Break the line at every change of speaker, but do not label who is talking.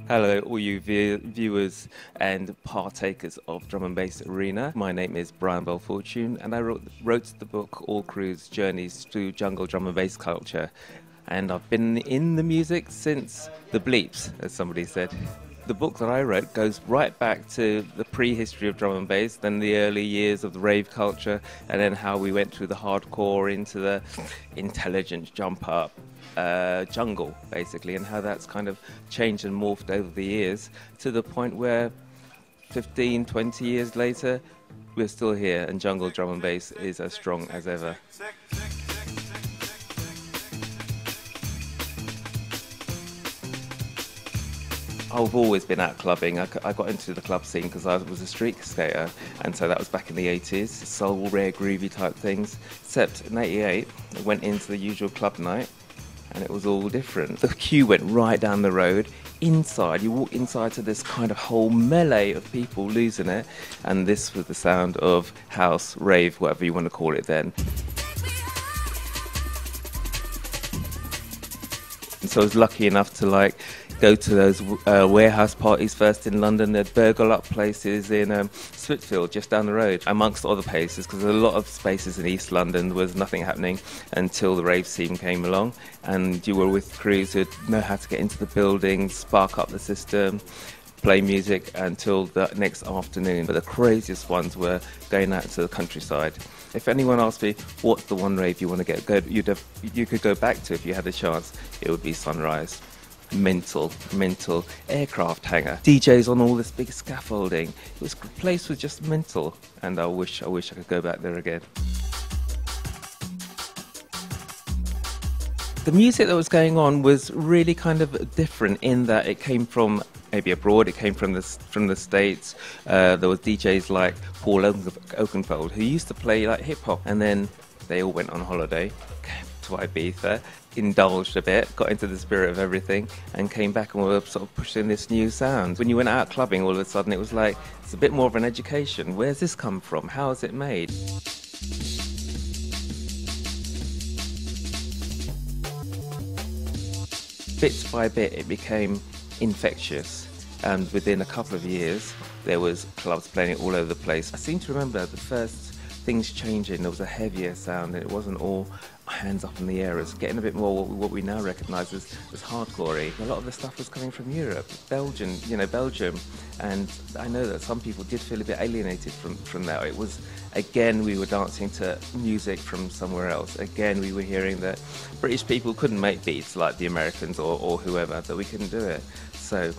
Hello, all you viewers and partakers of Drum and Bass Arena. My name is Belle Fortune, and I wrote the book All Crews Journeys Through Jungle Drum and Bass Culture. And I've been in the music since the bleeps, as somebody said. The book that I wrote goes right back to the prehistory of drum and bass, then the early years of the rave culture, and then how we went through the hardcore into the intelligent jump up jungle, basically, and how that's kind of changed and morphed over the years to the point where 15, 20 years later, we're still here, and jungle drum and bass is as strong as ever. I've always been out clubbing. I got into the club scene because I was a street skater, and so that was back in the 80s, soul, rare, groovy type things. Except in 88, I went into the usual club night, and it was all different. The queue went right down the road. Inside, you walk inside to this kind of whole melee of people losing it, and this was the sound of house, rave, whatever you want to call it then. And so I was lucky enough to go to those warehouse parties first in London. They'd burgle up places in Smithfield, just down the road, amongst other places, because a lot of spaces in East London there was nothing happening until the rave scene came along, and you were with crews who know how to get into the building, spark up the system, play music until the next afternoon. But the craziest ones were going out to the countryside. If anyone asked me what's the one rave you want to you could go back to if you had a chance, it would be Sunrise. Mental aircraft hangar, DJs on all this big scaffolding. The place was just mental, and I wish I could go back there again. The music that was going on was really kind of different in that it came from maybe abroad, it came from the States. There was DJs like Paul Oakenfold who used to play like hip hop, and then they all went on holiday to Ibiza, indulged a bit, got into the spirit of everything, and came back and were sort of pushing this new sound. When you went out clubbing, all of a sudden it was like, it's a bit more of an education. Where's this come from? How is it made? Bit by bit, it became infectious, and within a couple of years, there was clubs playing it all over the place. I seem to remember the first things changing. There was a heavier sound, and it wasn't all hands up in the air. It's getting a bit more what we now recognise as hardcore-y. A lot of the stuff was coming from Europe, Belgium, and I know that some people did feel a bit alienated from that. It was, again, we were dancing to music from somewhere else. Again, we were hearing that British people couldn't make beats like the Americans or whoever, that we couldn't do it. So